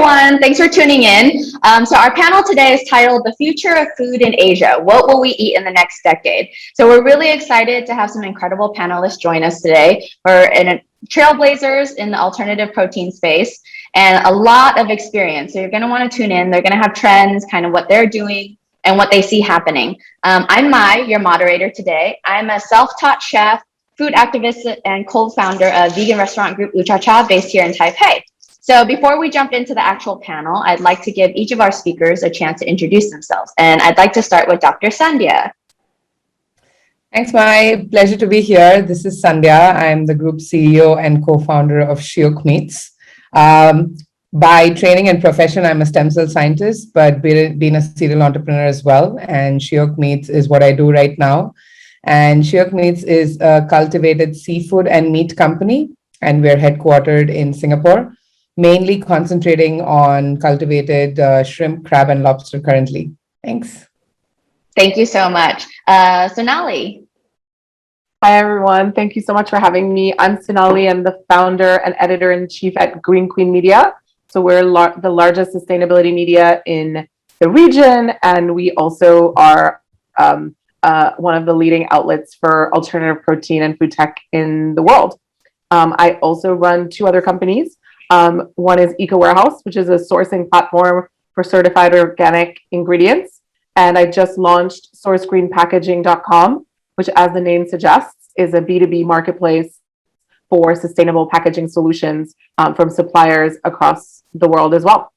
everyone. Thanks for tuning in. So our panel today is titled The Future of Food in Asia. What will we eat in the next decade? So we're really excited to have some incredible panelists join us today. We're trailblazers in the alternative protein space and a lot of experience. So you're going to want to tune in. They're going to have trends, kind of what they're doing and what they see happening. I'm Mai, your moderator today. I'm a self-taught chef, food activist, and co-founder of vegan restaurant group Uchacha based here in Taipei. So before we jump into the actual panel, I'd like to give each of our speakers a chance to introduce themselves. And I'd like to start with Dr. Sandhya. Thanks, Mai. Pleasure to be here. This is Sandhya. I'm the group CEO and co-founder of Shiok Meats. By training and profession, I'm a stem cell scientist, but being a serial entrepreneur as well. And Shiok Meats is what I do right now. And Shiok Meats is a cultivated seafood and meat company, and we're headquartered in Singapore, mainly concentrating on cultivated shrimp, crab, and lobster currently. Thanks. Thank you so much. Sonalie. Hi, everyone. Thank you so much for having me. I'm Sonalie. I'm the founder and editor-in-chief at Green Queen Media. So we're the largest sustainability media in the region, and we also are one of the leading outlets for alternative protein and food tech in the world. I also run two other companies. One is Eco Warehouse, which is a sourcing platform for certified organic ingredients. And I just launched sourcegreenpackaging.com, which, as the name suggests, is a B2B marketplace for sustainable packaging solutions from suppliers across the world as well.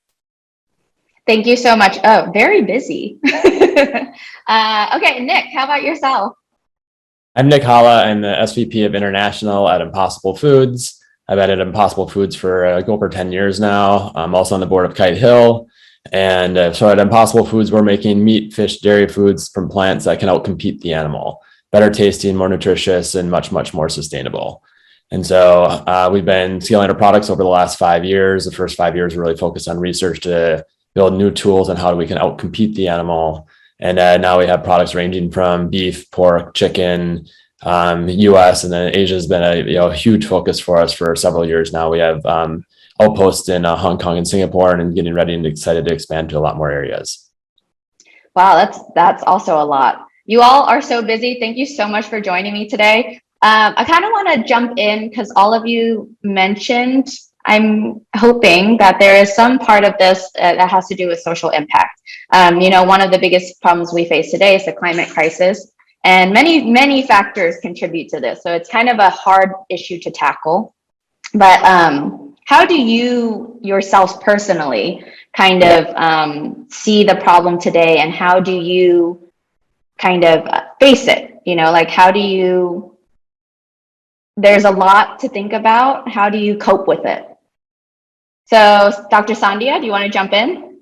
Thank you so much. Oh, very busy. Okay, Nick, how about yourself? I'm Nick Halla. I'm the SVP of International at Impossible Foods. I've been at Impossible Foods for over 10 years now. I'm also on the board of Kite Hill. And so at Impossible Foods, we're making meat, fish, dairy foods from plants that can outcompete the animal. Better tasting, more nutritious, and much, much more sustainable. And so we've been scaling our products over the last 5 years. The first 5 years were really focused on research to build new tools on how we can outcompete the animal. And now we have products ranging from beef, pork, chicken, US, and then Asia has been a huge focus for us for several years now. We have outposts in Hong Kong and Singapore, and getting ready and excited to expand to a lot more areas. Wow, that's also a lot. You all are so busy. Thank you so much for joining me today. I kind of want to jump in because all of you mentioned, I'm hoping that there is some part of this that has to do with social impact. One of the biggest problems we face today is the climate crisis. And many factors contribute to this. So it's kind of a hard issue to tackle. But how do you yourself personally kind of see the problem today, and how do you kind of face it? How do you, there's a lot to think about. How do you cope with it? So Dr. Sandhya, do you want to jump in?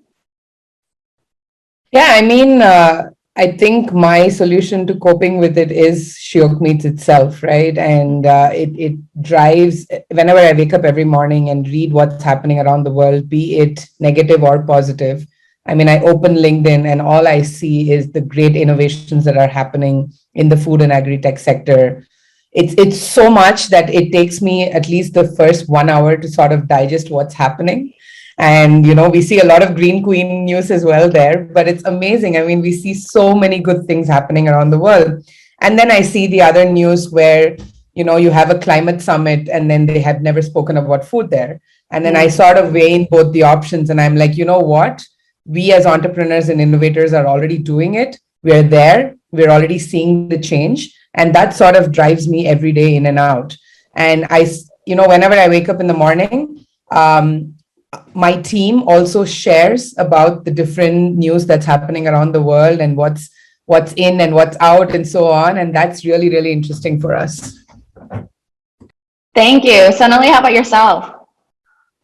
Yeah, I think my solution to coping with it is Shiok Meats itself, right? And it drives, whenever I wake up every morning and read what's happening around the world, be it negative or positive. I open LinkedIn and all I see is the great innovations that are happening in the food and agri-tech sector. It's so much that it takes me at least the first 1 hour to sort of digest what's happening. And, we see a lot of Green Queen news as well there, but it's amazing. We see so many good things happening around the world. And then I see the other news where, you have a climate summit and then they have never spoken about food there. And then I sort of weigh in both the options and I'm like, you know what? We as entrepreneurs and innovators are already doing it. We're there. We're already seeing the change. And that sort of drives me every day in and out. And whenever I wake up in the morning, my team also shares about the different news that's happening around the world and what's in and what's out and so on. And that's really, really interesting for us. Thank you. Sonalie, how about yourself?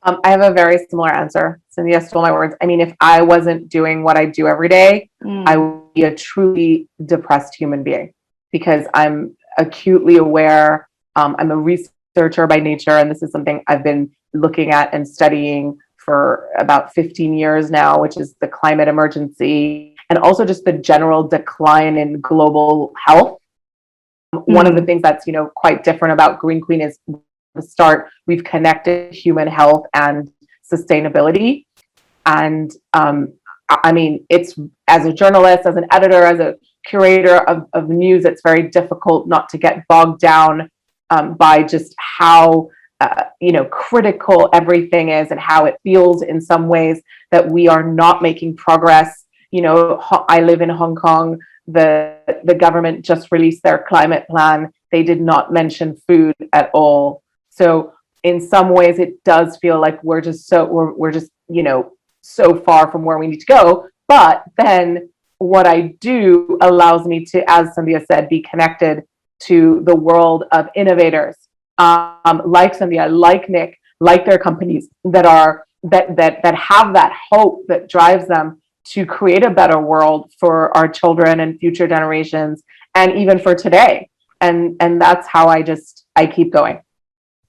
I have a very similar answer. Cynthia stole my words. If I wasn't doing what I do every day, I would be a truly depressed human being, because I'm acutely aware. I'm a researcher by nature, and this is something I've been looking at and studying for about 15 years now, which is the climate emergency and also just the general decline in global health. One of the things that's, quite different about Green Queen is the start, we've connected human health and sustainability. And I mean, it's, as a journalist, as an editor, as a curator of news, it's very difficult not to get bogged down by just how critical everything is, and how it feels in some ways that we are not making progress. I live in Hong Kong. The government just released their climate plan. They did not mention food at all. So in some ways, it does feel like we're just so far from where we need to go. But then what I do allows me to, as Sandhya said, be connected to the world of innovators, like Sandhya, like Nick, like their companies that have that hope that drives them to create a better world for our children and future generations, and even for today. And that's how I keep going.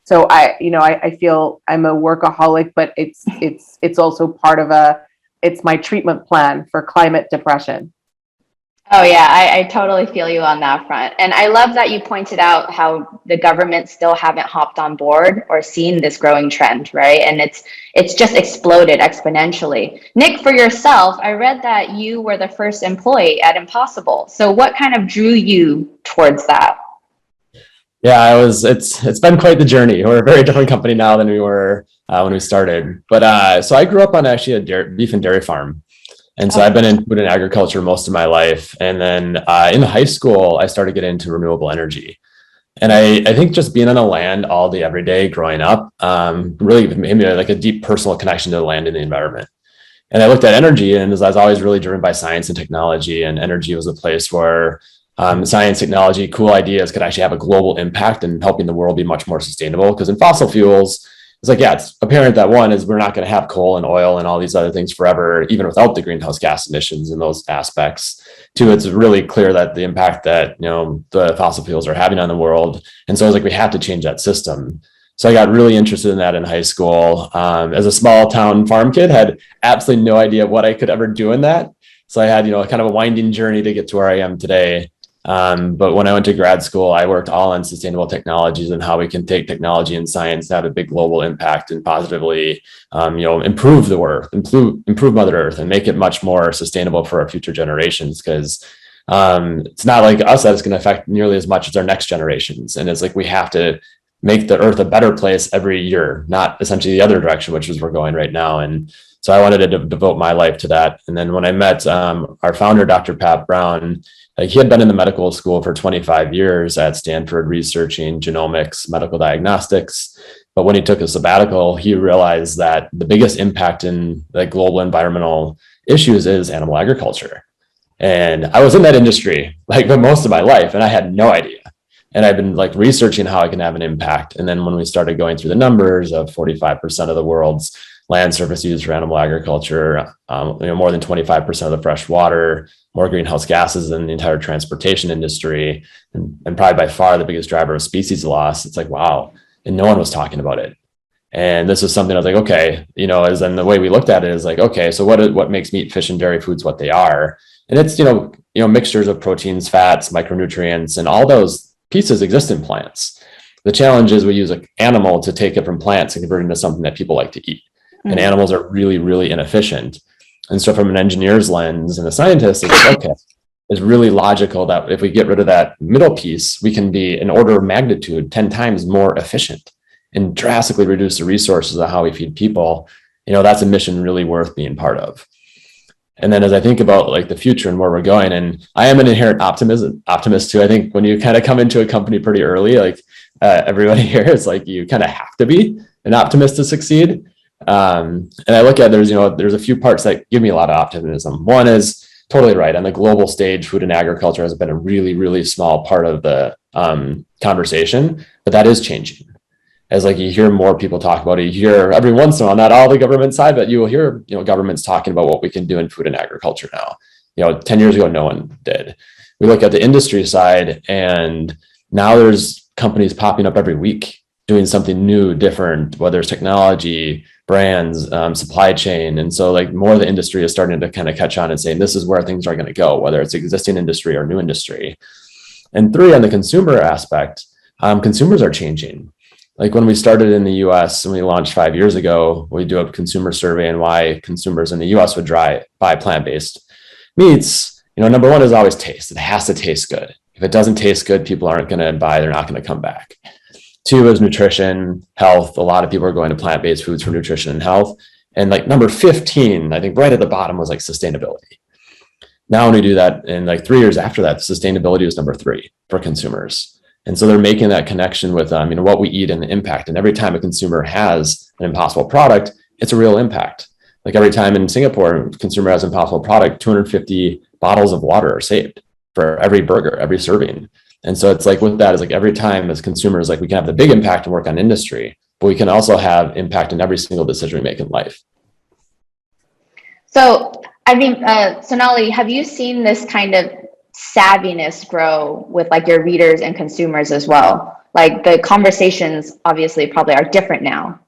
So I feel I'm a workaholic, but it's also part of it's my treatment plan for climate depression. Oh yeah, I totally feel you on that front. And I love that you pointed out how the government still haven't hopped on board or seen this growing trend, right? And it's just exploded exponentially. Nick, for yourself, I read that you were the first employee at Impossible. So what kind of drew you towards that? Yeah, it's been quite the journey. We're a very different company now than we were when we started. But so I grew up on actually a beef and dairy farm. And so I've been in food and agriculture most of my life. And then in high school, I started getting into renewable energy. And I think just being on the land all day, every day growing up, really made me like a deep personal connection to the land and the environment. And I looked at energy, and I was always really driven by science and technology. And energy was a place where science, technology, cool ideas could actually have a global impact in helping the world be much more sustainable. Because in fossil fuels, it's like, yeah, it's apparent that one is we're not going to have coal and oil and all these other things forever, even without the greenhouse gas emissions and those aspects. Two, it's really clear that the impact that the fossil fuels are having on the world. And so I was like, we have to change that system. So I got really interested in that in high school. As a small town farm kid, had absolutely no idea what I could ever do in that. So I had kind of a winding journey to get to where I am today. But when I went to grad school, I worked all on sustainable technologies and how we can take technology and science to have a big global impact and positively, improve the earth, improve Mother Earth, and make it much more sustainable for our future generations. Because it's not like us that it's going to affect nearly as much as our next generations. And it's like we have to make the earth a better place every year, not essentially the other direction, which is we're going right now. And so I wanted to devote my life to that. And then when I met our founder, Dr. Pat Brown, he had been in the medical school for 25 years at Stanford researching genomics, medical diagnostics. But when he took a sabbatical, he realized that the biggest impact in the global environmental issues is animal agriculture. And I was in that industry for most of my life, and I had no idea. And I've been researching how I can have an impact. And then when we started going through the numbers of 45% of the world's land surface used for animal agriculture, more than 25% of the fresh water, more greenhouse gases than the entire transportation industry, and probably by far the biggest driver of species loss. It's like, wow. And no one was talking about it. And this is something I was like, okay, as then the way we looked at it is like, okay, so what makes meat, fish, and dairy foods what they are? And it's, mixtures of proteins, fats, micronutrients, and all those pieces exist in plants. The challenge is we use an animal to take it from plants and convert it into something that people like to eat. And animals are really, really inefficient. And so from an engineer's lens and a scientist, it's like, okay, it's really logical that if we get rid of that middle piece, we can be an order of magnitude 10 times more efficient and drastically reduce the resources of how we feed people. That's a mission really worth being part of. And then as I think about the future and where we're going, and I am an inherent optimist too. I think when you kind of come into a company pretty early, everybody here is you kind of have to be an optimist to succeed. And I look at there's a few parts that give me a lot of optimism. One is totally right. On the global stage, food and agriculture has been a really, really small part of the conversation, but that is changing. As you hear more people talk about it, you hear every once in a while, not all the government side, but you will hear governments talking about what we can do in food and agriculture now. 10 years ago, no one did. We look at the industry side, and now there's companies popping up every week doing something new, different, whether it's technology, brands, supply chain. And so more of the industry is starting to kind of catch on and saying, this is where things are going to go, whether it's existing industry or new industry. And three, on the consumer aspect, consumers are changing. Like when we started in the US and we launched 5 years ago, we do a consumer survey and why consumers in the US would buy plant-based meats. Number one is always taste. It has to taste good. If it doesn't taste good, people aren't going to buy. They're not going to come back. Two is nutrition, health. A lot of people are going to plant-based foods for nutrition and health. And like number 15, I think right at the bottom was like sustainability. Now when we do that, and like 3 years after that, sustainability is number 3 for consumers. And so they're making that connection with what we eat and the impact. And every time a consumer has an Impossible product, it's a real impact. Like every time in Singapore, a consumer has an Impossible product, 250 bottles of water are saved for every burger, every serving. And so it's like with that, is like every time as consumers, like we can have the big impact and work on industry, but we can also have impact in every single decision we make in life. So, I mean, Sonalie, have you seen this kind of savviness grow with like your readers and consumers as well? Like the conversations obviously probably are different now.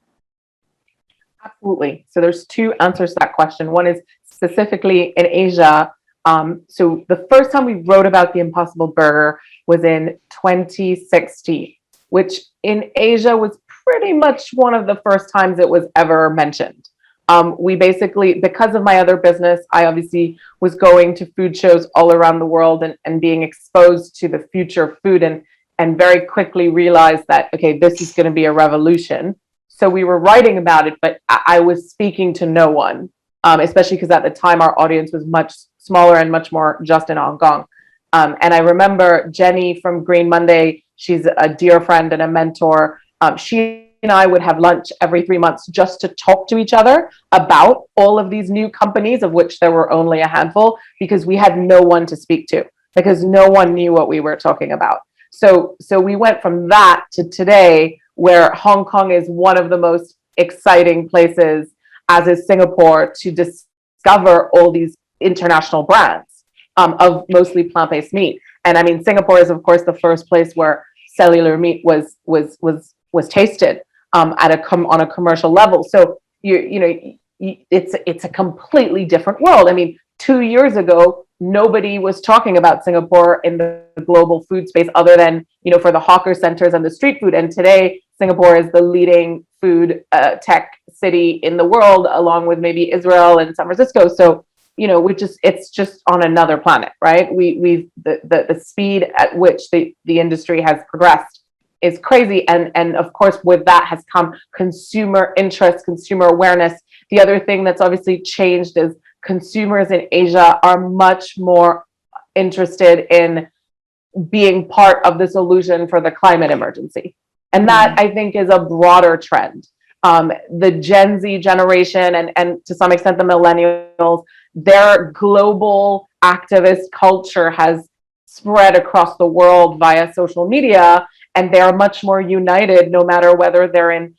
Absolutely. So there's 2 answers to that question. One is specifically in Asia. So the first time we wrote about the Impossible Burger was in 2016, which in Asia was pretty much one of the first times it was ever mentioned. We basically, because of my other business, I obviously was going to food shows all around the world and being exposed to the future of food and very quickly realized that, okay, this is going to be a revolution. So we were writing about it, but I was speaking to no one, especially because at the time our audience was much smaller and much more just in Hong Kong. And I remember Jenny from Green Monday, she's a dear friend and a mentor. She and I would have lunch every 3 months just to talk to each other about all of these new companies, of which there were only a handful, because we had no one to speak to, because no one knew what we were talking about. So we went from that to today, where Hong Kong is one of the most exciting places, as is Singapore, to discover all these international brands of mostly plant-based meat. And I mean, Singapore is of course the first place where cellular meat was tasted on a commercial level. So it's a completely different world. I mean, 2 years ago, nobody was talking about Singapore in the global food space other than, for the hawker centers and the street food. And today, Singapore is the leading food tech city in the world, along with maybe Israel and San Francisco. So, it's just on another planet, right? The speed at which the industry has progressed is crazy. And of course, with that has come consumer interest, consumer awareness. The other thing that's obviously changed is consumers in Asia are much more interested in being part of the solution for the climate emergency. And that, I think, is a broader trend. The Gen Z generation and to some extent the millennials, their global activist culture has spread across the world via social media, and they are much more united, no matter whether they're in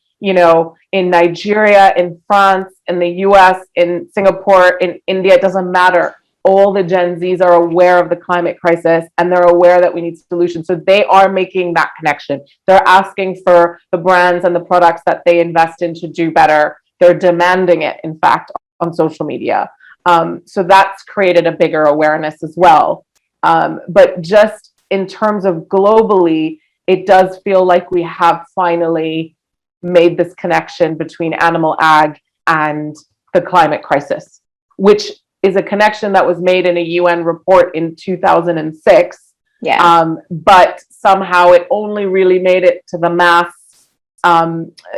Nigeria, in France, in the US, in Singapore, in India. It doesn't matter. All the Gen Zs are aware of the climate crisis, and they're aware that we need solutions. So they are making that connection. They're asking for the brands and the products that they invest in to do better. They're demanding it, in fact, on social media. So that's created a bigger awareness as well. But just in terms of globally, it does feel like we have finally made this connection between animal ag and the climate crisis, which is a connection that was made in a UN report in 2006. Yeah. But somehow it only really made it to the mass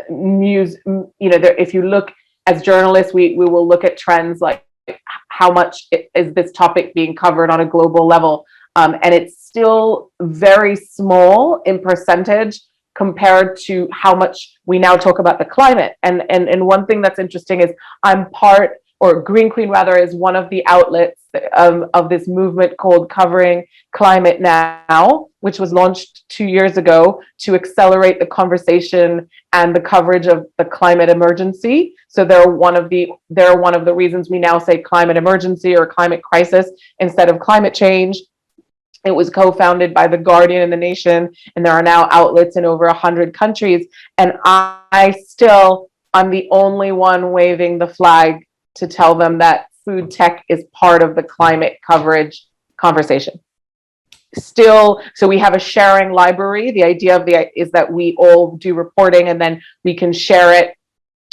news. If you look as journalists, we will look at trends like how much is this topic being covered on a global level. And it's still very small in percentage compared to how much we now talk about the climate. And one thing that's interesting is Green Queen rather is one of the outlets of this movement called Covering Climate Now, which was launched 2 years ago to accelerate the conversation and the coverage of the climate emergency. So they're one of the reasons we now say climate emergency or climate crisis instead of climate change. It was co-founded by The Guardian and The Nation, and there are now outlets in over 100 countries. And I'm the only one waving the flag to tell them that food tech is part of the climate coverage conversation. still, so we have a sharing library. The idea is that we all do reporting and then we can share it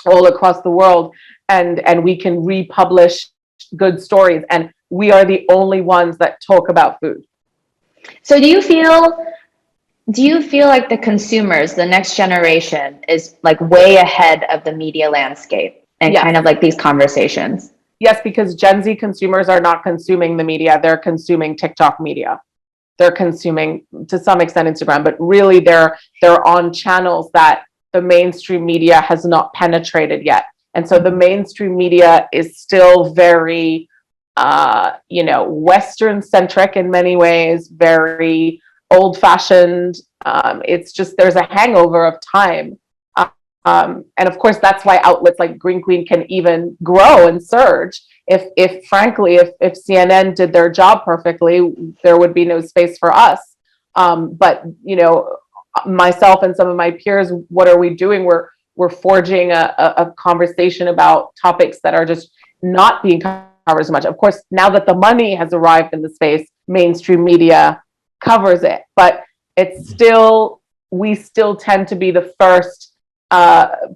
all across the world, and we can republish good stories. And we are the only ones that talk about food. So do you feel like the consumers, the next generation, is like way ahead of the media landscape and Yes. kind of like these conversations? Yes, because Gen Z consumers are not consuming the media, they're consuming TikTok media. They're consuming, to some extent, Instagram, but really they're on channels that the mainstream media has not penetrated yet. And so the mainstream media is still very, Western centric in many ways, very old fashioned. It's just, there's a hangover of time. And of course, that's why outlets like Green Queen can even grow and surge. If frankly, if CNN did their job perfectly, there would be no space for us. But myself and some of my peers, what are we doing? We're forging a conversation about topics that are just not being covered as much. Of course, now that the money has arrived in the space, mainstream media covers it, but we still tend to be the first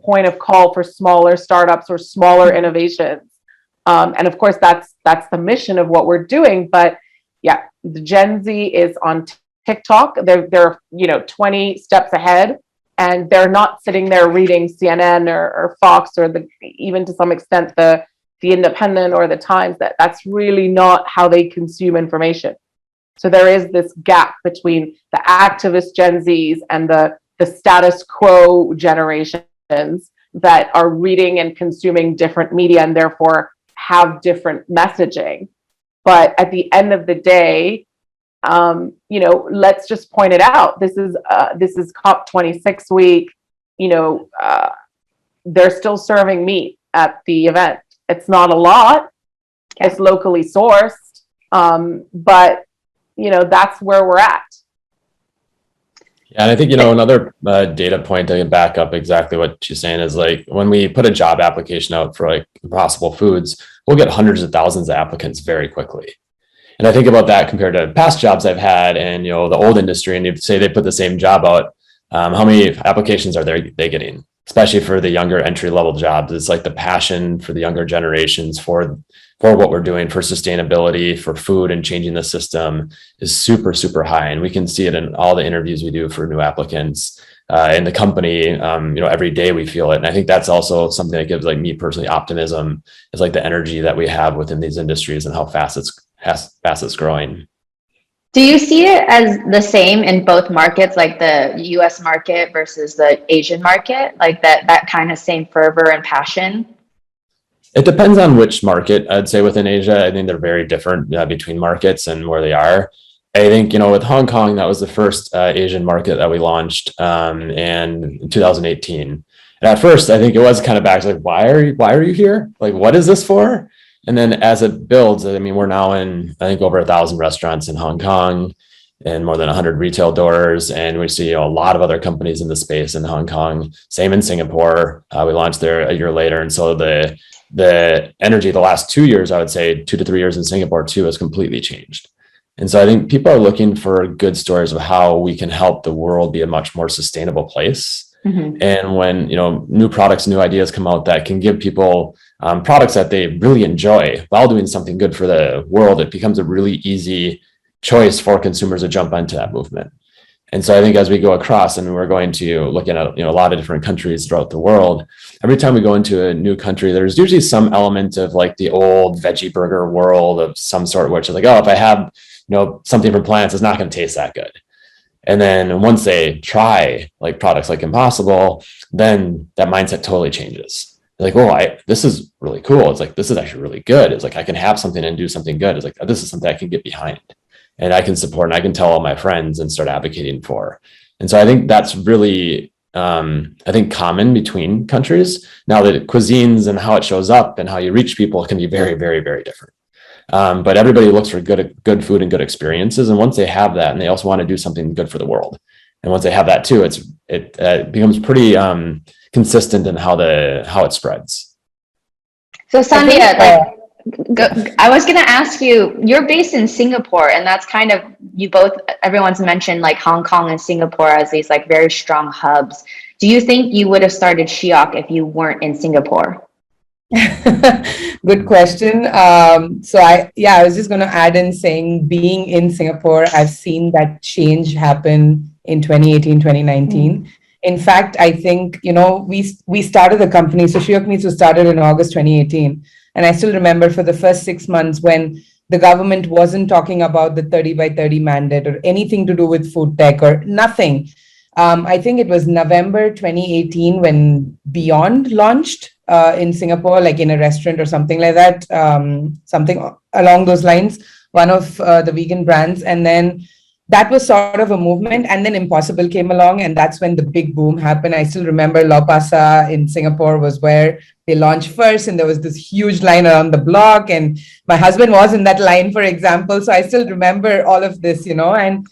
point of call for smaller startups or smaller innovations. And of course, that's the mission of what we're doing. But yeah, the Gen Z is on TikTok. They're 20 steps ahead, and they're not sitting there reading CNN or Fox or even to some extent the Independent or the Times. That's really not how they consume information. So there is this gap between the activist Gen Zs and the status quo generations that are reading and consuming different media and therefore have different messaging. But at the end of the day, let's just point it out. This is COP26 week. They're still serving meat at the event. It's not a lot. It's locally sourced, but that's where we're at. Yeah, and I think, another data point to back up exactly what she's saying is like when we put a job application out for like Impossible Foods, we'll get hundreds of thousands of applicants very quickly. And I think about that compared to past jobs I've had and, the old industry, and you say they put the same job out, how many applications are they getting? Especially for the younger entry level jobs. It's like the passion for the younger generations for what we're doing, for sustainability, for food and changing the system is super, super high. And we can see it in all the interviews we do for new applicants in the company. Every day we feel it. And I think that's also something that gives like me personally optimism, is like the energy that we have within these industries and how fast it's growing. Do you see it as the same in both markets, like the US market versus the Asian market, like that kind of same fervor and passion? It depends on which market. I'd say within Asia, I think they're very different between markets and where they are. I think, with Hong Kong, that was the first Asian market that we launched in 2018. And at first, I think it was kind of back to like, why are you here? Like, what is this for? And then as it builds, we're now in, I think, over 1,000 restaurants in Hong Kong and more than 100 retail doors. And we see a lot of other companies in the space in Hong Kong. Same in Singapore. We launched there a year later. And so the energy the last 2 years, I would say 2 to 3 years in Singapore too, has completely changed. And so I think people are looking for good stories of how we can help the world be a much more sustainable place. Mm-hmm. And when, new products, new ideas come out that can give people products that they really enjoy while doing something good for the world, it becomes a really easy choice for consumers to jump into that movement. And so I think as we go across and we're going to looking at, a lot of different countries throughout the world, every time we go into a new country, there's usually some element of like the old veggie burger world of some sort, which is like, oh, if I have, something from plants, it's not going to taste that good. And then once they try like products like Impossible, then that mindset totally changes. They're like, oh, this is really cool. It's like, this is actually really good. It's like, I can have something and do something good. It's like, this is something I can get behind and I can support and I can tell all my friends and start advocating for. And so I think that's really, common between countries. Now that cuisines and how it shows up and how you reach people can be very, very, very different. But everybody looks for good food and good experiences. And once they have that, and they also want to do something good for the world. And once they have that too, it becomes pretty consistent in how it spreads. So Sandhya, I was going to ask you, you're based in Singapore, and that's kind of, everyone's mentioned like Hong Kong and Singapore as these like very strong hubs. Do you think you would have started Shiok if you weren't in Singapore? Good question. I was just going to add in saying, being in Singapore, I've seen that change happen in 2018, 2019. In fact, I think, we started the company. So Shiok Meats was started in August 2018. And I still remember for the first 6 months when the government wasn't talking about the 30 by 30 mandate or anything to do with food tech or nothing. I think it was November 2018 when Beyond launched in Singapore, like in a restaurant or something like that, something along those lines, one of the vegan brands. And then that was sort of a movement. And then Impossible came along, and that's when the big boom happened. I still remember Lau Pa Sat in Singapore was where they launched first, and there was this huge line around the block. And my husband was in that line, for example. So I still remember all of this, and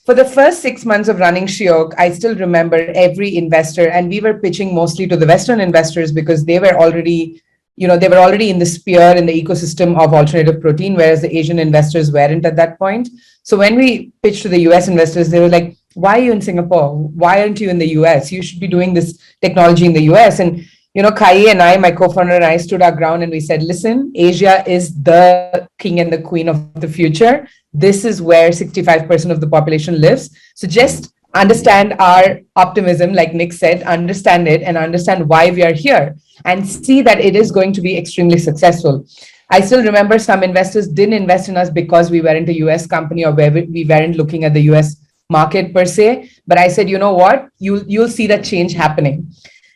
for the first 6 months of running Shiok, I still remember every investor, and we were pitching mostly to the Western investors because they were already, they were already in the sphere in the ecosystem of alternative protein, whereas the Asian investors weren't at that point. So when we pitched to the US investors, they were like, why are you in Singapore? Why aren't you in the US? You should be doing this technology in the US. And Kai and I, my co-founder and I, stood our ground and we said, listen, Asia is the king and the queen of the future. This is where 65% of the population lives. So just understand our optimism, like Nick said, understand it and understand why we are here and see that it is going to be extremely successful. I still remember some investors didn't invest in us because we weren't a US company or we weren't looking at the US market per se. But I said, you know what, you'll see that change happening.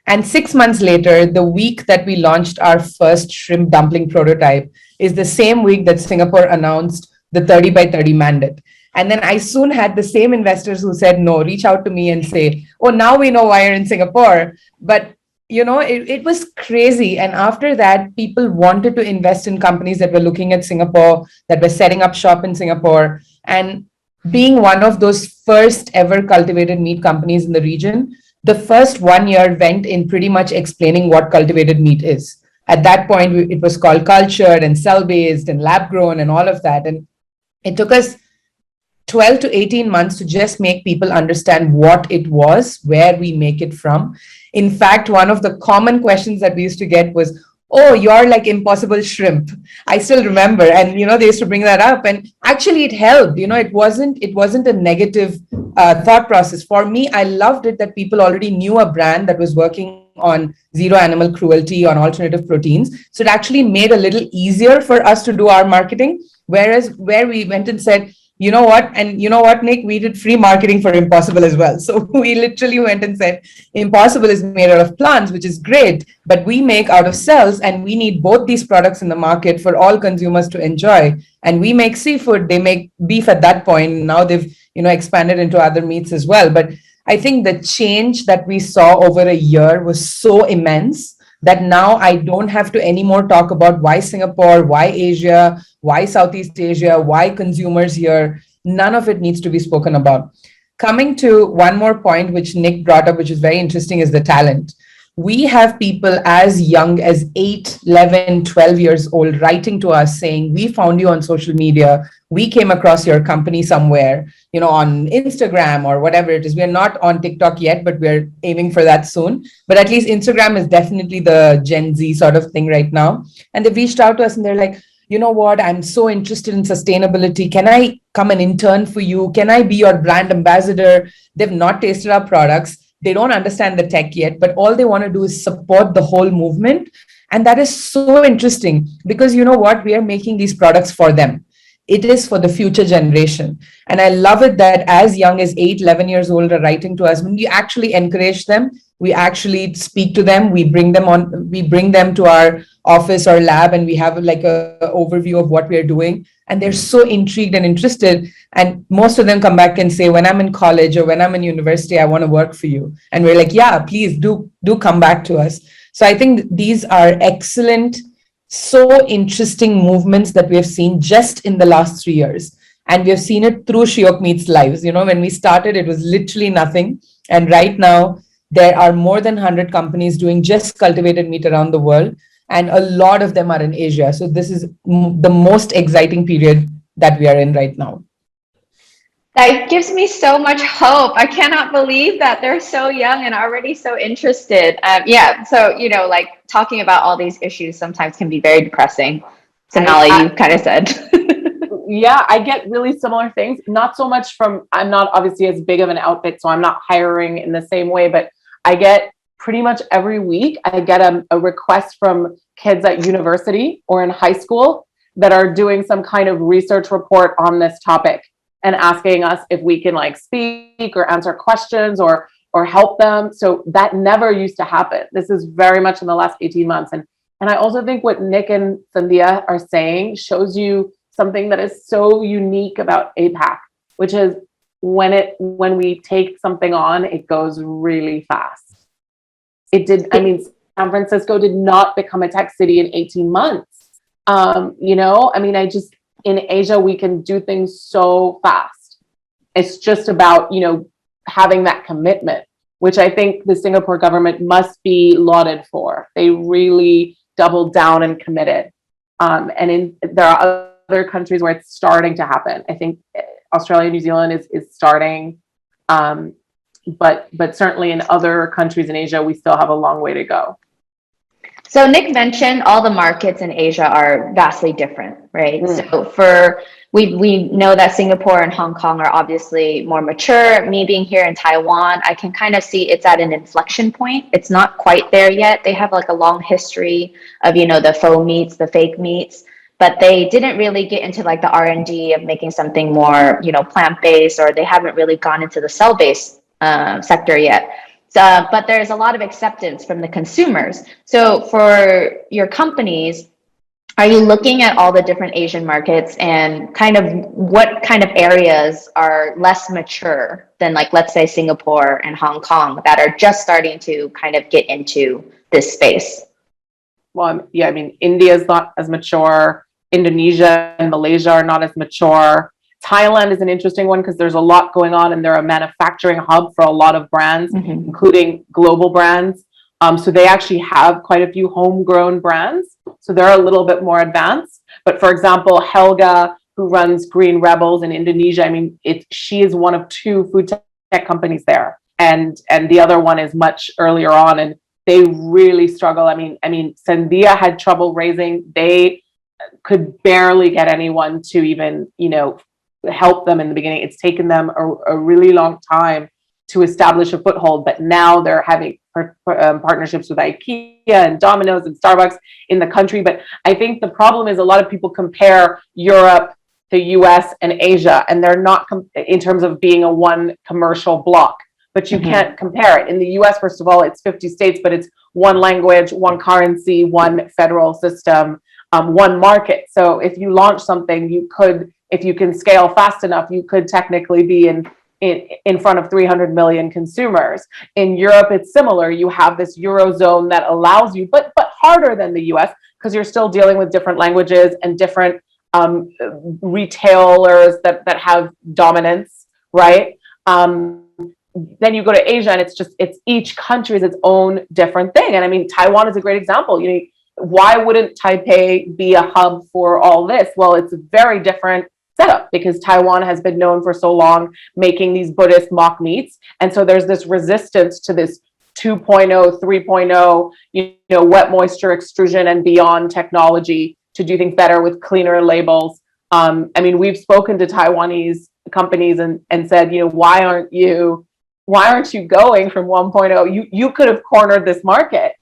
And 6 months later, the week that we launched our first shrimp dumpling prototype is the same week that Singapore announced the 30 by 30 mandate. And then I soon had the same investors who said, no, reach out to me and say, oh, now we know why you're in Singapore. But, it was crazy. And after that, people wanted to invest in companies that were looking at Singapore, that were setting up shop in Singapore. And being one of those first ever cultivated meat companies in the region, the first 1 year went in pretty much explaining what cultivated meat is. At that point, it was called cultured and cell-based and lab-grown and all of that. And it took us 12 to 18 months to just make people understand what it was, where we make it from. In fact, one of the common questions that we used to get was, oh, you're like Impossible Shrimp. I still remember. And, they used to bring that up. And actually it helped. It wasn't a negative thought process. For me, I loved it that people already knew a brand that was working on zero animal cruelty, on alternative proteins. So it actually made a little easier for us to do our marketing. Whereas where we went and said, you know what? And you know what, Nick? We did free marketing for Impossible as well. So we literally went and said, Impossible is made out of plants, which is great, but we make out of cells, and we need both these products in the market for all consumers to enjoy. And we make seafood, they make beef at that point. Now they've, expanded into other meats as well. But I think the change that we saw over a year was so immense that now I don't have to anymore talk about why Singapore, why Asia, why Southeast Asia, why consumers here. None of it needs to be spoken about. Coming to one more point, which Nick brought up, which is very interesting, is the talent. We have people as young as 8, 11, 12 years old writing to us saying, we found you on social media. We came across your company somewhere, on Instagram or whatever it is. We're not on TikTok yet, but we're aiming for that soon. But at least Instagram is definitely the Gen Z sort of thing right now. And they've reached out to us and they're like, you know what, I'm so interested in sustainability. Can I come and intern for you? Can I be your brand ambassador? They've not tasted our products. They don't understand the tech yet, but all they want to do is support the whole movement. And that is so interesting because you know what? We are making these products for them. It is for the future generation. And I love it that as young as 8, 11 years old are writing to us. When we actually encourage them, we actually speak to them, we bring them to our office or lab, and we have like a overview of what we are doing. And they're so intrigued and interested. And most of them come back and say, when I'm in college or when I'm in university, I want to work for you. And we're like, yeah, please do come back to us. So I think these are excellent, so interesting movements that we have seen just in the last 3 years. And we have seen it through Shiok Meats lives. When we started, it was literally nothing. And right now, there are more than 100 companies doing just cultivated meat around the world. and a lot of them are in Asia. So this is the most exciting period that we are in right now. That gives me so much hope. I cannot believe that they're so young and already so interested. Yeah, so, like talking about all these issues sometimes can be very depressing. Sonalie, you kind of said. Yeah, I get really similar things. Not so much I'm not obviously as big of an outfit, so I'm not hiring in the same way, but I get pretty much every week, I get a request from kids at university or in high school that are doing some kind of research report on this topic and asking us if we can like speak or answer questions or help them. So that never used to happen. This is very much in the last 18 months. And I also think what Nick and Sandhya are saying shows you something that is so unique about APAC, which is when we take something on, it goes really fast. San Francisco did not become a tech city in 18 months. In Asia, we can do things so fast. It's just about, having that commitment, which I think the Singapore government must be lauded for. They really doubled down and committed. There are other countries where it's starting to happen. I think Australia, New Zealand is starting. But certainly in other countries in Asia, we still have a long way to go. So Nick mentioned all the markets in Asia are vastly different, right? So we know that Singapore and Hong Kong are obviously more mature. Me being here in Taiwan, I can kind of see it's at an inflection point. It's not quite there yet. They have like a long history of, the faux meats, the fake meats, but they didn't really get into like the R&D of making something more, plant-based, or they haven't really gone into the cell-based sector yet. But there's a lot of acceptance from the consumers. So for your companies, are you looking at all the different Asian markets and kind of what kind of areas are less mature than, like, let's say Singapore and Hong Kong that are just starting to kind of get into this space? Well, yeah, I mean, India is not as mature. Indonesia and Malaysia are not as mature. Thailand is an interesting one because there's a lot going on and they're a manufacturing hub for a lot of brands, including global brands. So they actually have quite a few homegrown brands. So they're a little bit more advanced. But for example, Helga, who runs Green Rebels in Indonesia, I mean, she is one of 2 food tech companies there. And the other one is much earlier on, and they really struggle. I mean, Sandhya had trouble raising. They could barely get anyone to even, help them in the beginning. It's taken them a really long time to establish a foothold, but now they're having partnerships with IKEA and Domino's and Starbucks in the country. But I think the problem is a lot of people compare Europe, the US, and Asia, and they're not in terms of being a one commercial block. But you can't compare it. In the US, first of all, it's 50 states, but it's one language, one currency, one federal system, one market. So if you launch something, you could, if you can scale fast enough, you could technically be in front of 300 million consumers. In Europe, it's similar. You have this Eurozone that allows you, but harder than the US, because you're still dealing with different languages and different retailers that have dominance, right? Then you go to Asia and it's each country is its own different thing. And I mean, Taiwan is a great example. Why wouldn't Taipei be a hub for all this? Well, it's a very different setup because Taiwan has been known for so long making these Buddhist mock meats. And so there's this resistance to this 2.0, 3.0, wet moisture extrusion and beyond technology to do things better with cleaner labels. I mean, we've spoken to Taiwanese companies and said, why aren't you going from 1.0? You could have cornered this market,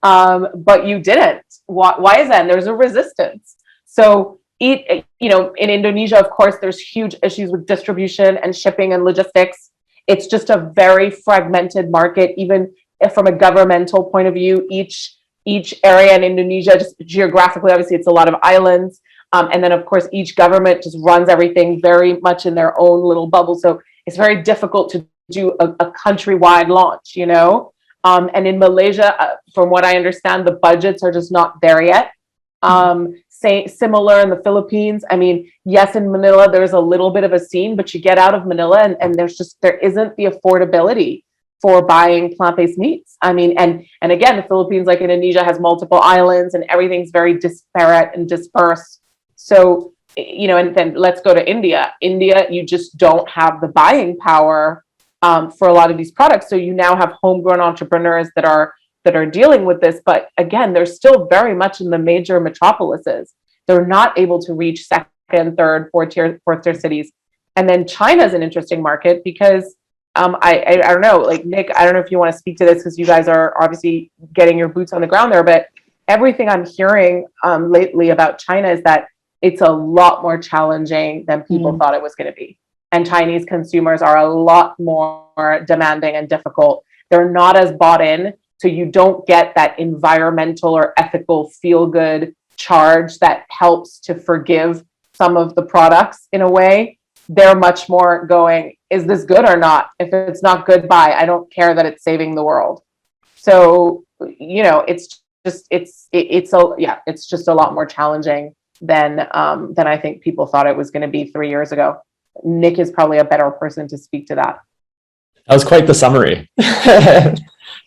but you didn't. Why is that? And there's a resistance. So in Indonesia, of course, there's huge issues with distribution and shipping and logistics. It's just a very fragmented market, even if from a governmental point of view. Each area in Indonesia, just geographically, obviously, it's a lot of islands. And then, of course, each government just runs everything very much in their own little bubble. So it's very difficult to do a countrywide launch, And in Malaysia, from what I understand, the budgets are just not there yet. Similar in the Philippines. I mean, yes, in Manila, there's a little bit of a scene, but you get out of Manila and there isn't the affordability for buying plant-based meats. I mean, and again, the Philippines, like Indonesia, has multiple islands and everything's very disparate and dispersed. So, you know, and then let's go to India. India, you just don't have the buying power for a lot of these products. So you now have homegrown entrepreneurs that are dealing with this. But again, they're still very much in the major metropolises. They're not able to reach second, third, fourth tier cities. And then China is an interesting market because I don't know, like Nick, I don't know if you want to speak to this because you guys are obviously getting your boots on the ground there, but everything I'm hearing lately about China is that it's a lot more challenging than people thought it was going to be. And Chinese consumers are a lot more demanding and difficult. They're not as bought in, so you don't get that environmental or ethical feel-good charge that helps to forgive some of the products in a way. They're much more going, is this good or not? If it's not good, bye. I don't care that it's saving the world. So, you know, it's just a lot more challenging than I think people thought it was going to be 3 years ago. Nick is probably a better person to speak to that. That was quite the summary. I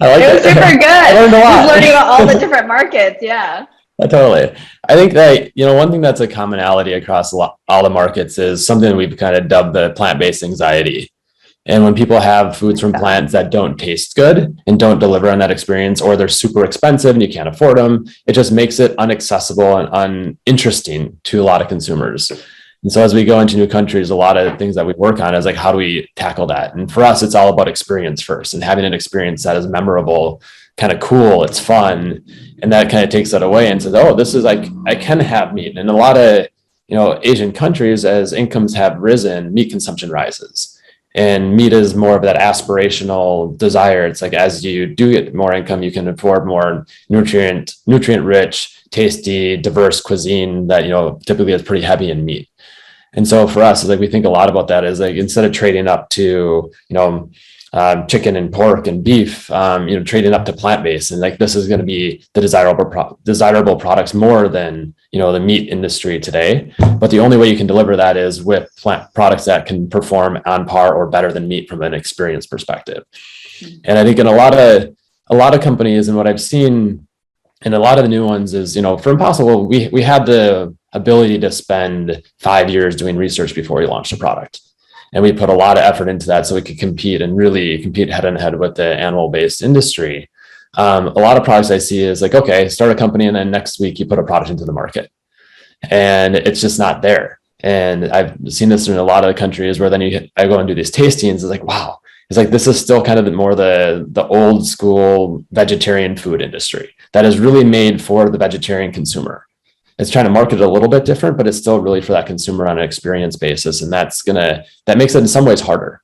like it was super good. I learned a lot. Just learning about all the different markets. Yeah. Totally. I think that, you know, one thing that's a commonality across all the markets is something we've kind of dubbed the plant-based anxiety. And when people have foods from plants that don't taste good and don't deliver on that experience, or they're super expensive and you can't afford them, it just makes it inaccessible and uninteresting to a lot of consumers. And so as we go into new countries, a lot of things that we work on is like, how do we tackle that? And for us, it's all about experience first and having an experience that is memorable, kind of cool, it's fun. And that kind of takes that away and says, oh, this is like, I can have meat. And in a lot of, you know, Asian countries, as incomes have risen, meat consumption rises. And meat is more of that aspirational desire. It's like, as you do get more income, you can afford more nutrient rich, tasty, diverse cuisine that, you know, typically is pretty heavy in meat. And so for us, like, we think a lot about that is like, instead of trading up to, you know, chicken and pork and beef, you know, trading up to plant-based, and like, this is going to be the desirable products more than, you know, the meat industry today. But the only way you can deliver that is with plant products that can perform on par or better than meat from an experience perspective. And I think in a lot of companies, and what I've seen in a lot of the new ones is, you know, for Impossible, we had the ability to spend 5 years doing research before we launched a product. And we put a lot of effort into that so we could compete and really compete head and head with the animal-based industry. A lot of products I see is like, okay, start a company and then next week you put a product into the market. And it's just not there. And I've seen this in a lot of the countries where then I go and do these tastings. It's like, wow, it's like, this is still kind of more the old school vegetarian food industry that is really made for the vegetarian consumer. It's trying to market it a little bit different, but it's still really for that consumer on an experience basis. And that makes it in some ways harder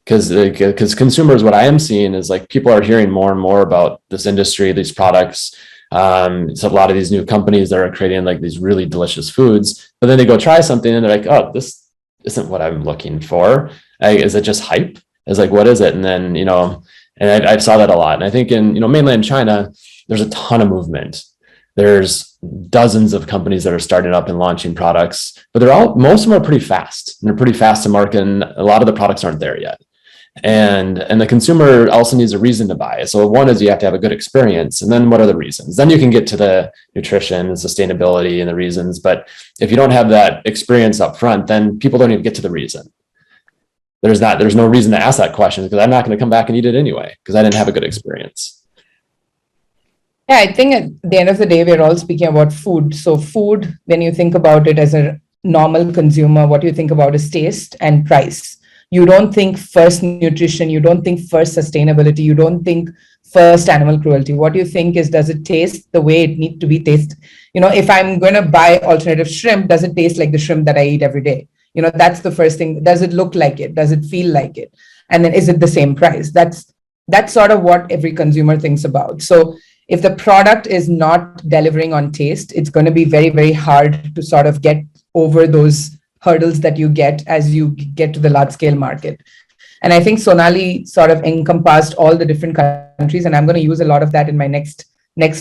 because consumers, what I am seeing is like, people are hearing more and more about this industry, these products. So a lot of these new companies that are creating like these really delicious foods, but then they go try something and they're like, oh, this isn't what I'm looking for. Is it just hype? It's like, what is it? And then, you know, and I saw that a lot. And I think in, you know, mainland China, there's a ton of movement. There's dozens of companies that are starting up and launching products, but most of them are pretty fast. And they're pretty fast to market, and a lot of the products aren't there yet. And the consumer also needs a reason to buy. So one is you have to have a good experience. And then what are the reasons? Then you can get to the nutrition and sustainability and the reasons. But if you don't have that experience up front, then people don't even get to the reason. There's no reason to ask that question because I'm not going to come back and eat it anyway because I didn't have a good experience. Yeah, I think at the end of the day, we're all speaking about food. So food, when you think about it as a normal consumer, what you think about is taste and price. You don't think first nutrition, you don't think first sustainability, you don't think first animal cruelty. What you think is, does it taste the way it needs to be tasted? You know, if I'm going to buy alternative shrimp, does it taste like the shrimp that I eat every day? You know, that's the first thing. Does it look like it? Does it feel like it? And then is it the same price? That's sort of what every consumer thinks about. So if the product is not delivering on taste, it's going to be very, very hard to sort of get over those hurdles that you get as you get to the large scale market. And I think Sonalie sort of encompassed all the different countries, and I'm going to use a lot of that in my next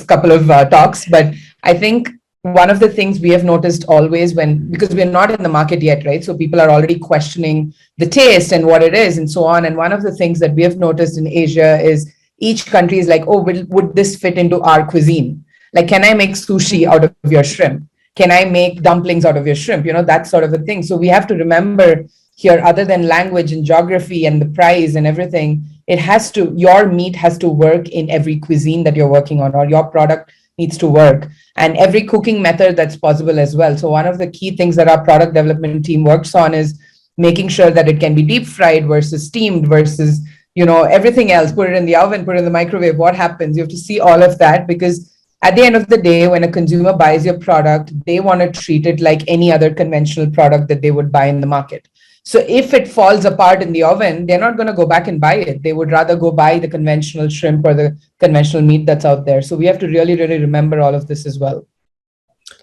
couple of talks. But I think one of the things we have noticed always because we're not in the market yet, right? So people are already questioning the taste and what it is and so on. And one of the things that we have noticed in Asia is each country is like, oh, would this fit into our cuisine? Like, can I make sushi out of your shrimp? Can I make dumplings out of your shrimp? That sort of a thing. So we have to remember here, other than language and geography and the price and everything, your meat has to work in every cuisine that you're working on, or your product needs to work, and every cooking method that's possible as well. So one of the key things that our product development team works on is making sure that it can be deep fried versus steamed versus, everything else. Put it in the oven, put it in the microwave. What happens? You have to see all of that, because at the end of the day, when a consumer buys your product, they want to treat it like any other conventional product that they would buy in the market. So if it falls apart in the oven, they're not going to go back and buy it. They would rather go buy the conventional shrimp or the conventional meat that's out there. So we have to really, really remember all of this as well.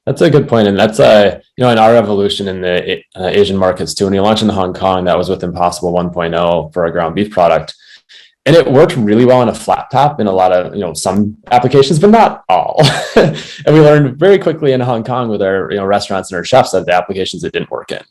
That's a good point. And that's, in our evolution in the Asian markets too, when we launched in Hong Kong, that was with Impossible 1.0 for our ground beef product. And it worked really well on a flat top in a lot of, some applications, but not all. And we learned very quickly in Hong Kong with our, restaurants and our chefs that the applications it didn't work in.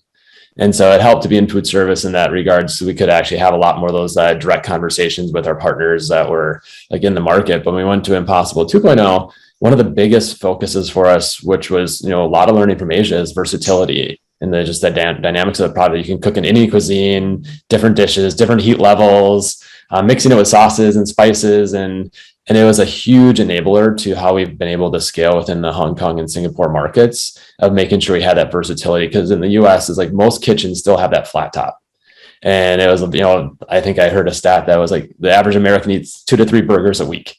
And so it helped to be in food service in that regard. So we could actually have a lot more of those direct conversations with our partners that were like in the market. But when we went to Impossible 2.0, one of the biggest focuses for us, which was, a lot of learning from Asia, is versatility and the dynamics of the product. You can cook in any cuisine, different dishes, different heat levels, mixing it with sauces and spices. And it was a huge enabler to how we've been able to scale within the Hong Kong and Singapore markets, of making sure we had that versatility. Because in the US, it's like most kitchens still have that flat top. And it was, I think I heard a stat that was like the average American eats 2 to 3 burgers a week.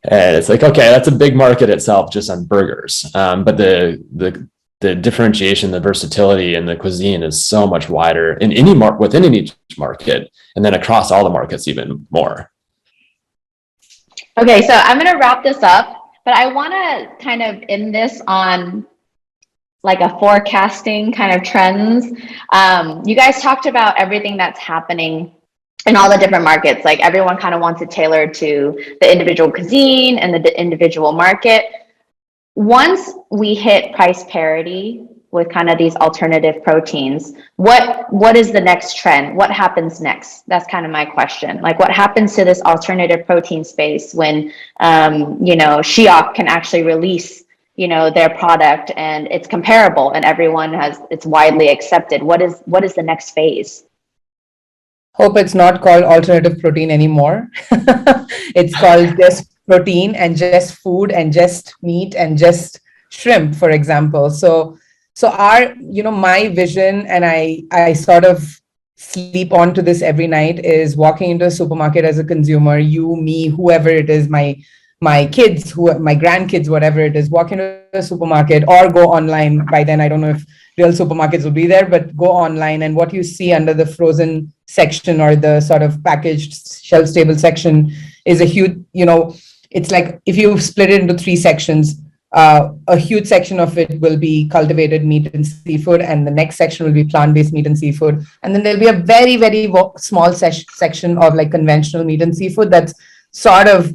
And it's like, okay, that's a big market itself just on burgers. But the differentiation, the versatility in the cuisine is so much wider in within any market, and then across all the markets even more. Okay, so I'm going to wrap this up, but I want to kind of end this on like a forecasting kind of trends. You guys talked about everything that's happening in all the different markets. Like everyone kind of wants it tailored to the individual cuisine and the individual market. Once we hit price parity with kind of these alternative proteins, what is the next trend? What happens next? That's kind of my question. Like, what happens to this alternative protein space when, Shiok can actually release, their product and it's comparable and it's widely accepted? What is the next phase? Hope it's not called alternative protein anymore. It's called just protein and just food and just meat and just shrimp, for example. So our, my vision, and I sort of sleep onto this every night, is walking into a supermarket as a consumer, you, me, whoever it is, my kids, my grandkids, whatever it is, walk into a supermarket or go online. By then, I don't know if real supermarkets will be there, but go online, and what you see under the frozen section or the sort of packaged shelf stable section is a huge, it's like if you split it into 3 sections, a huge section of it will be cultivated meat and seafood, and the next section will be plant-based meat and seafood. And then there'll be a very, very small section of like conventional meat and seafood that's sort of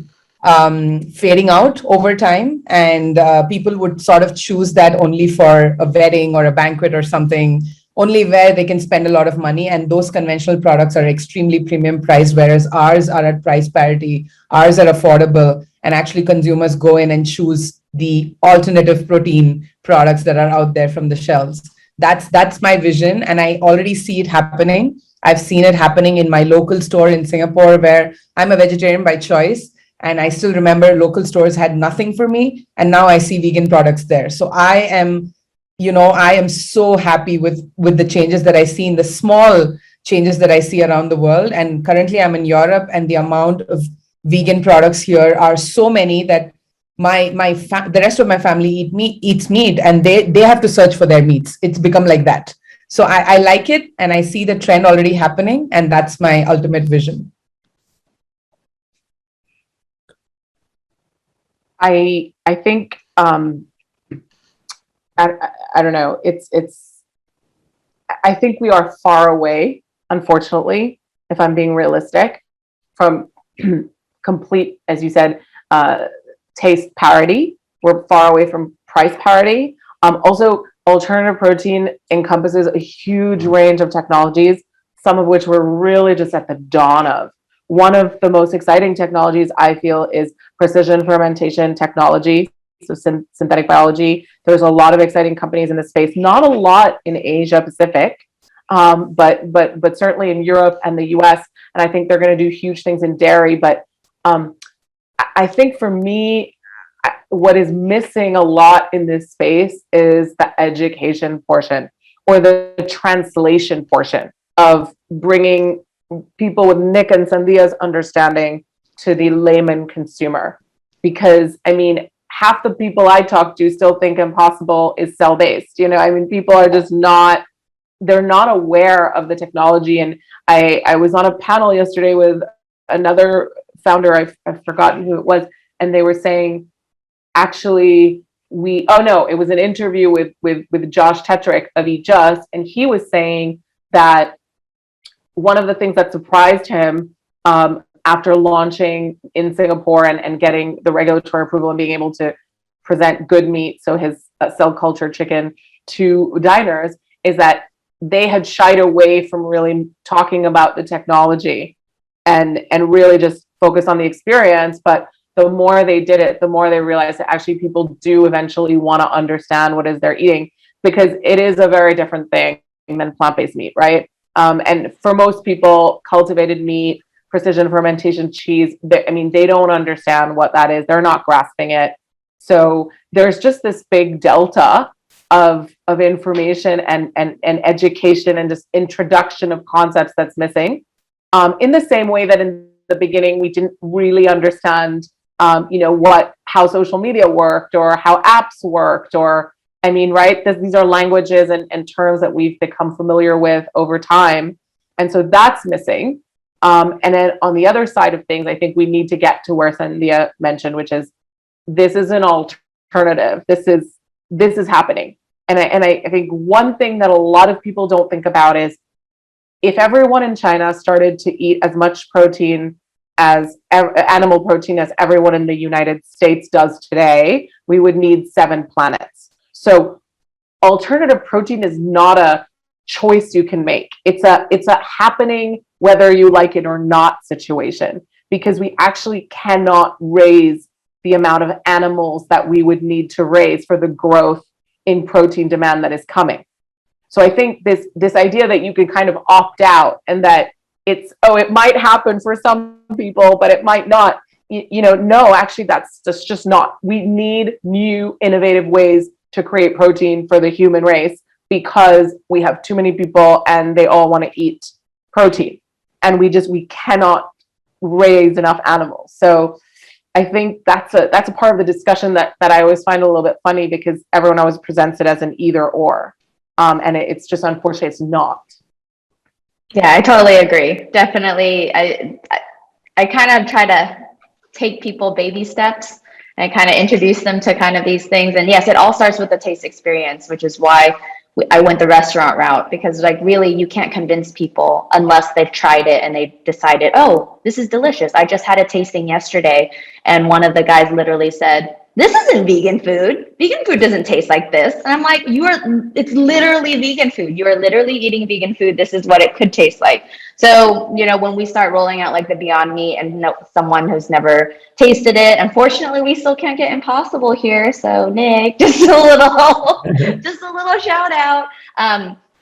fading out over time. And people would sort of choose that only for a wedding or a banquet or something, only where they can spend a lot of money. And those conventional products are extremely premium priced, whereas ours are at price parity, ours are affordable, and actually consumers go in and choose the alternative protein products that are out there from the shelves. That's my vision, and I already see it happening. I've seen it happening in my local store in Singapore, where I'm a vegetarian by choice, and I still remember local stores had nothing for me, and now I see vegan products there. So I am so happy with the changes that I see, in the small changes that I see around the world. And currently I'm in Europe, and the amount of vegan products here are so many that the rest of my family eats meat, and they have to search for their meats. It's become like that. So I like it, and I see the trend already happening, and that's my ultimate vision. I think I don't know. I think we are far away, unfortunately, if I'm being realistic, from complete, as you said, taste parity. We're far away from price parity. Also, alternative protein encompasses a huge range of technologies, some of which we're really just at the dawn of. One of the most exciting technologies I feel is precision fermentation technology, so synthetic biology. There's a lot of exciting companies in this space, not a lot in Asia Pacific, but certainly in Europe and the US. And I think they're going to do huge things in dairy. But I think for me, what is missing a lot in this space is the education portion or the translation portion of bringing people with Nick and Sandhya's understanding to the layman consumer. Because I mean, half the people I talk to still think Impossible is cell-based. I mean, people are just not, they're not aware of the technology. And I was on a panel yesterday with another founder, I've forgotten who it was, and they were saying, actually, it was an interview with Josh Tetrick of Eat Just, and he was saying that one of the things that surprised him after launching in Singapore and getting the regulatory approval and being able to present good meat, so his cell culture chicken, to diners, is that they had shied away from really talking about the technology and really just focus on the experience. But the more they did it, the more they realized that actually people do eventually want to understand what is they're eating, because it is a very different thing than plant-based meat, right? And for most people, cultivated meat, precision fermentation cheese, they don't understand what that is. They're not grasping it. So there's just this big delta of information and education and just introduction of concepts that's missing. In the same way that in the beginning, we didn't really understand how social media worked or how apps worked, or right? These are languages and terms that we've become familiar with over time. And so that's missing. And then on the other side of things, I think we need to get to where Sandhya mentioned, which is this is an alternative. This is happening. And I think one thing that a lot of people don't think about is if everyone in China started to eat as much protein as animal protein as everyone in the United States does today, we would need 7 planets. So alternative protein is not a choice you can make. It's a happening whether you like it or not situation, because we actually cannot raise the amount of animals that we would need to raise for the growth in protein demand that is coming. So I think this idea that you can kind of opt out and that it might happen for some people, but it might not, no, actually that's just not. We need new innovative ways to create protein for the human race, because we have too many people and they all want to eat protein, and we cannot raise enough animals. So I think that's a part of the discussion that I always find a little bit funny, because everyone always presents it as an either or, and it's just unfortunately it's not. Yeah, I totally agree. Definitely, I kind of try to take people baby steps and kind of introduce them to kind of these things. And yes, it all starts with the taste experience, which is why I went the restaurant route, because really you can't convince people unless they've tried it and they decided, oh, this is delicious. I just had a tasting yesterday, and one of the guys literally said, this isn't vegan food. Vegan food doesn't taste like this. And I'm like, it's literally vegan food. You are literally eating vegan food. This is what it could taste like. So, when we start rolling out like the Beyond Meat and someone who's never tasted it, unfortunately, we still can't get Impossible here. So Nick, just a little shout out.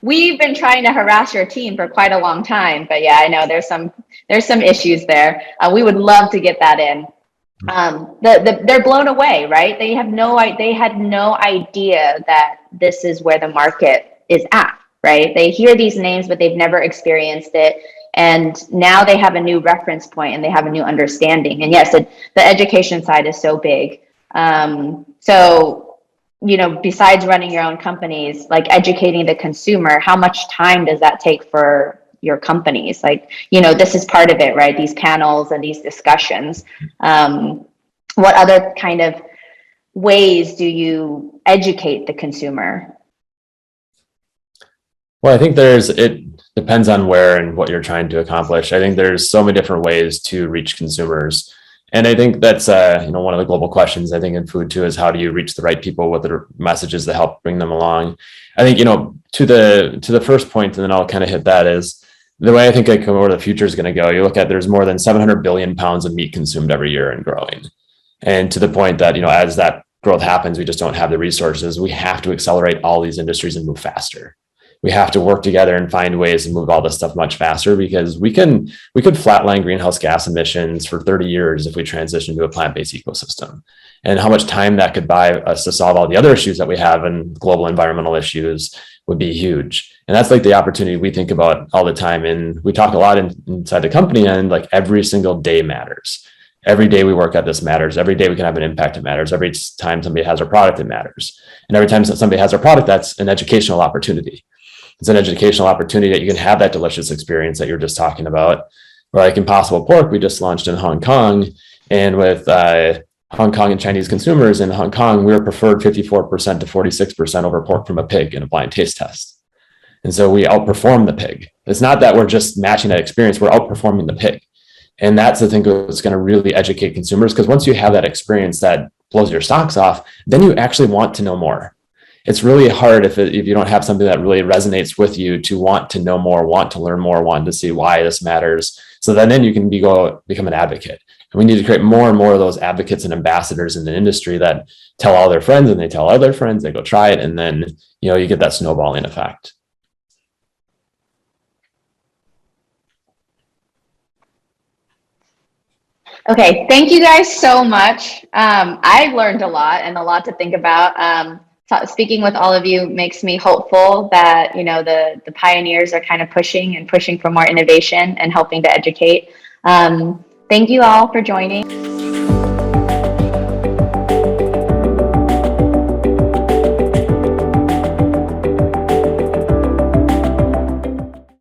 We've been trying to harass your team for quite a long time, but yeah, I know there's some issues there. We would love to get that in. They're blown away, right? They had no idea that this is where the market is at, right? They hear these names, but they've never experienced it. And now they have a new reference point and they have a new understanding. And yes, the education side is so big. So, besides running your own companies, like educating the consumer, how much time does that take for your companies? Like, this is part of it, right? These panels and these discussions. What other kind of ways do you educate the consumer? Well, I think it depends on where and what you're trying to accomplish. I think there's so many different ways to reach consumers. And I think that's one of the global questions I think in food too is how do you reach the right people with the messages that help bring them along. I think to the first point, and then I'll kind of hit that is the way I think where the future is going to go. You look at there's more than 700 billion pounds of meat consumed every year and growing, and to the point that as that growth happens, we just don't have the resources. We have to accelerate all these industries and move faster. We have to work together and find ways to move all this stuff much faster because we could flatline greenhouse gas emissions for 30 years if we transition to a plant-based ecosystem. And how much time that could buy us to solve all the other issues that we have in global environmental issues would be huge. And that's like the opportunity we think about all the time. And we talk a lot inside the company, and like every single day matters. Every day we work at this matters. Every day we can have an impact, it matters. Every time somebody has our product, it matters. And every time somebody has our product, that's an educational opportunity. It's an educational opportunity that you can have that delicious experience that you're just talking about. Or like Impossible Pork, we just launched in Hong Kong, and with Hong Kong and Chinese consumers in Hong Kong, we were preferred 54% to 46% over pork from a pig in a blind taste test. And so we outperform the pig. It's not that we're just matching that experience, we're outperforming the pig. And that's the thing that's going to really educate consumers, because once you have that experience that blows your socks off, then you actually want to know more. It's really hard if you don't have something that really resonates with you to want to know more, want to learn more, want to see why this matters. So then you can become an advocate. And we need to create more and more of those advocates and ambassadors in the industry that tell all their friends, and they tell other friends, they go try it. And then, you get that snowballing effect. Okay, thank you guys so much. I've learned a lot and a lot to think about. Speaking with all of you makes me hopeful that the pioneers are kind of pushing for more innovation and helping to educate. Thank you all for joining.